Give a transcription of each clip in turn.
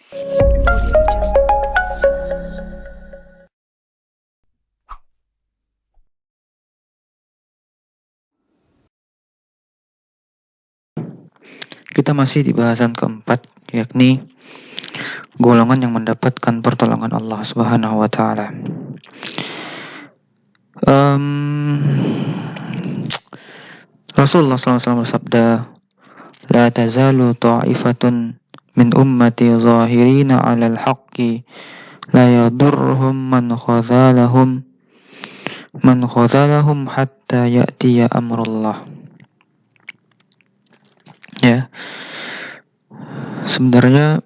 Kita masih di bahasan keempat, yakni golongan yang mendapatkan pertolongan Allah Subhanahu wa taala. Rasulullah SAW bersabda, "La tazalu ta'ifatun min ummati zahirina 'alal haqqi la yadurruhum man khadhalahum hatta ya'tiya amrullah." Ya. Sebenarnya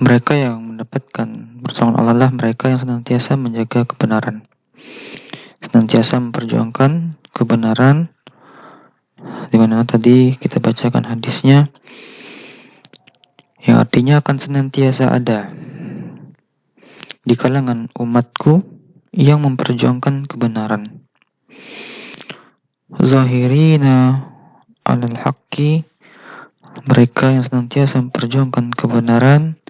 mereka yang mendapatkan pertolongan Allah lah mereka yang senantiasa menjaga kebenaran, senantiasa memperjuangkan kebenaran, di mana tadi kita bacakan hadisnya yang artinya akan senantiasa ada di kalangan umatku yang memperjuangkan kebenaran. Zahirina 'alal haqqi, mereka yang senantiasa memperjuangkan kebenaran,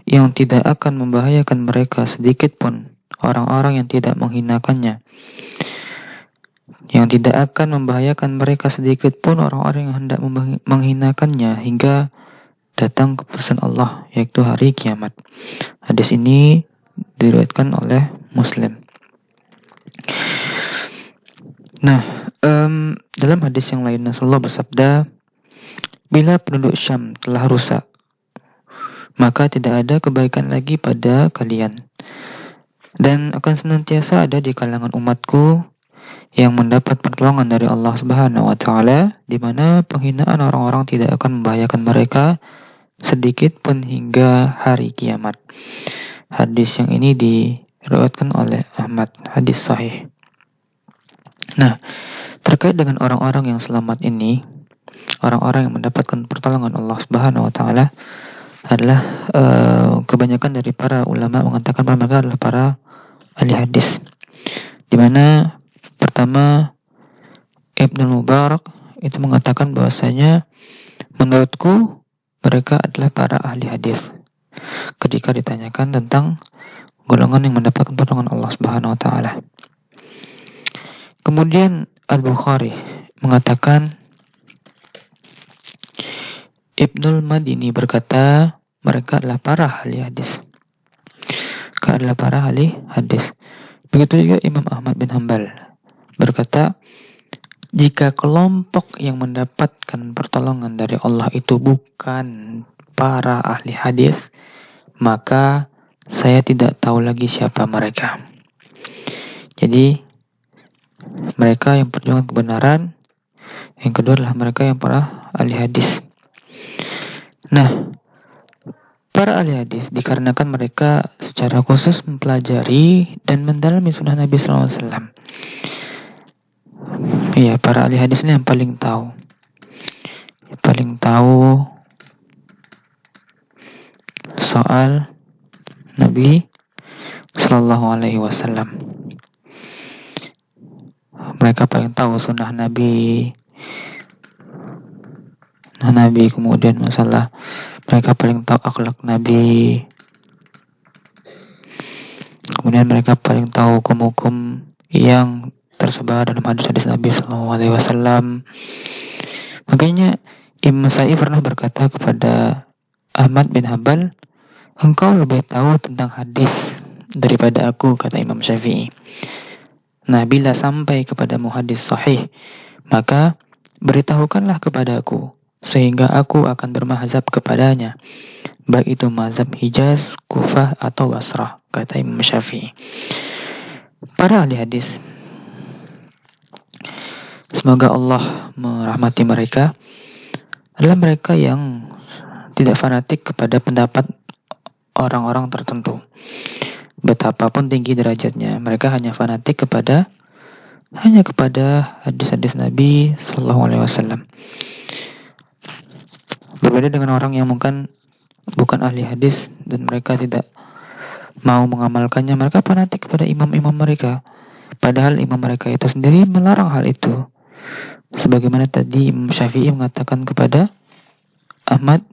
yang tidak akan membahayakan mereka sedikit pun orang-orang yang tidak menghinakannya, yang tidak akan membahayakan mereka sedikit pun orang-orang yang hendak menghinakannya hingga datang keputusan Allah, yaitu hari kiamat. Hadis ini diriwayatkan oleh Muslim. Nah, dalam hadis yang lain Rasulullah bersabda, "Bila penduduk Syam telah rusak, maka tidak ada kebaikan lagi pada kalian, dan akan senantiasa ada di kalangan umatku yang mendapat pertolongan dari Allah Subhanahu wa taala, di mana penghinaan orang-orang tidak akan membahayakan mereka sedikit pun hingga hari kiamat." Hadis yang ini diriwayatkan oleh Ahmad, hadis sahih. Nah, terkait dengan orang-orang yang selamat ini, orang-orang yang mendapatkan pertolongan Allah Subhanahu wa taala adalah kebanyakan dari para ulama mengatakan bahwa mereka adalah para ahli hadis. Di mana pertama Ibnu Mubarak itu mengatakan bahwasanya menurutku mereka adalah para ahli hadis ketika ditanyakan tentang golongan yang mendapatkan pertolongan Allah Subhanahu wa taala. Kemudian Al-Bukhari mengatakan, Ibnul Madini berkata, mereka adalah para ahli hadis. Begitu juga Imam Ahmad bin Hanbal berkata, jika kelompok yang mendapatkan pertolongan dari Allah itu bukan para ahli hadis, maka saya tidak tahu lagi siapa mereka. Jadi mereka yang perjuangan kebenaran, yang kedua adalah mereka yang para ahli hadis. Nah, para ahli hadis dikarenakan mereka secara khusus mempelajari dan mendalami sunnah Nabi SAW. Iya, para ahli hadis ini yang paling tahu soal Nabi Sallallahu Alaihi Wasallam. Mereka paling tahu sunnah Nabi, kemudian masalah mereka paling tahu akhlak Nabi, kemudian mereka paling tahu hukum-hukum yang tersebar dalam hadis-hadis Nabi Sallallahu Alaihi Wasallam. Makanya Imam Syafi'i pernah berkata kepada Ahmad bin Hanbal, engkau lebih tahu tentang hadis daripada aku, kata Imam Syafi'i. Nah, bila sampai kepadamu hadis sahih, maka beritahukanlah kepadaku, sehingga aku akan bermazhab kepadanya, baik itu mazhab Hijaz, Kufah, atau Basrah, kata Imam Syafi'i. Para ahli hadis, semoga Allah merahmati mereka, adalah mereka yang tidak fanatik kepada pendapat orang-orang tertentu. Betapapun tinggi derajatnya, mereka hanya fanatik kepada hadis-hadis Nabi Sallallahu Alaihi Wasallam. Berbeda dengan orang yang mungkin bukan ahli hadis dan mereka tidak mau mengamalkannya, mereka fanatik kepada imam-imam mereka, padahal imam mereka itu sendiri melarang hal itu. Sebagaimana tadi Imam Syafi'i mengatakan kepada Ahmad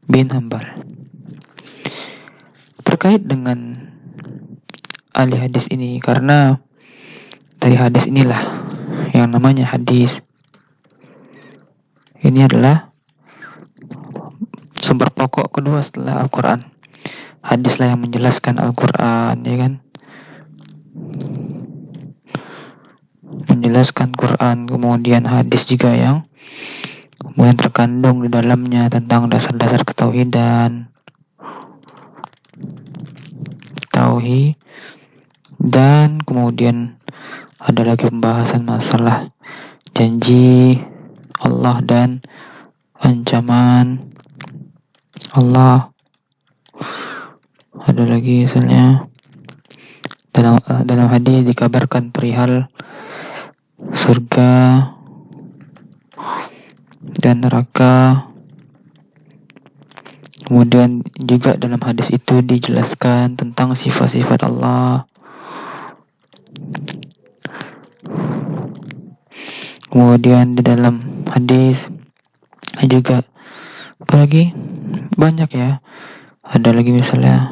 bin Hanbal. Terkait dengan ahli hadis ini, karena dari hadis inilah yang namanya hadis. Ini adalah sumber pokok kedua setelah Al-Quran. Hadislah yang menjelaskan Al-Quran, ya kan? Menjelaskan Quran, kemudian hadis juga yang kemudian terkandung di dalamnya tentang dasar-dasar ketauhidan, dan kemudian ada lagi pembahasan masalah janji Allah dan ancaman Allah. Ada lagi misalnya dalam hadis dikabarkan perihal surga dan neraka. Kemudian juga dalam hadis itu dijelaskan tentang sifat-sifat Allah. Kemudian di dalam hadis juga apalagi banyak ya. Ada lagi misalnya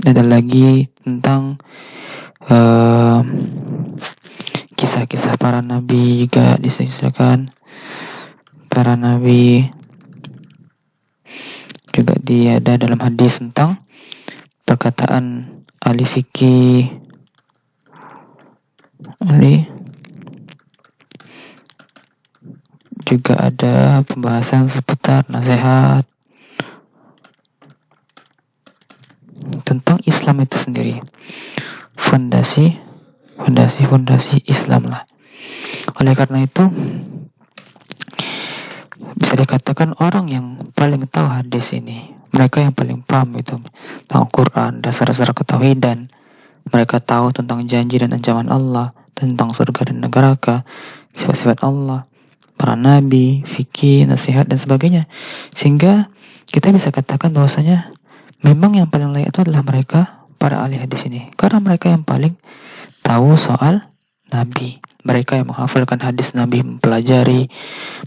tentang kisah-kisah para nabi juga diceritakan. Para nabi juga ada dalam hadis tentang perkataan ahli fikih, juga ada pembahasan seputar nasihat tentang Islam itu sendiri, fondasi Islam lah. Oleh karena itu bisa dikatakan orang yang paling tahu hadis ini, mereka yang paling paham itu tentang Quran, dasar-dasar ketauhidan. Mereka tahu tentang janji dan ancaman Allah, tentang surga dan neraka, sifat-sifat Allah, para nabi, fikih, nasihat dan sebagainya. Sehingga kita bisa katakan bahwasanya memang yang paling layak itu adalah mereka, para ahli hadis ini, karena mereka yang paling tahu soal Nabi. Mereka yang menghafalkan hadis Nabi, mempelajari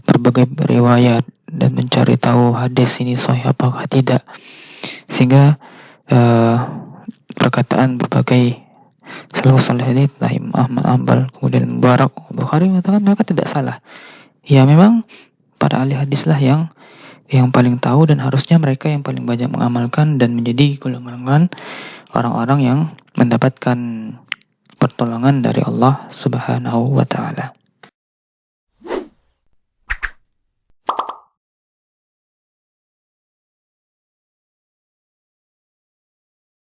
berbagai riwayat dan mencari tahu hadis ini sahih apakah tidak. Sehingga perkataan berbagai salafus saleh ini, Imam Ahmad Hanbal, kemudian Mubarak, Bukhari mengatakan mereka tidak salah. Ya memang para ahli hadislah yang paling tahu, dan harusnya mereka yang paling banyak mengamalkan dan menjadi golongan orang-orang yang mendapatkan pertolongan dari Allah Subhanahu wa ta'ala.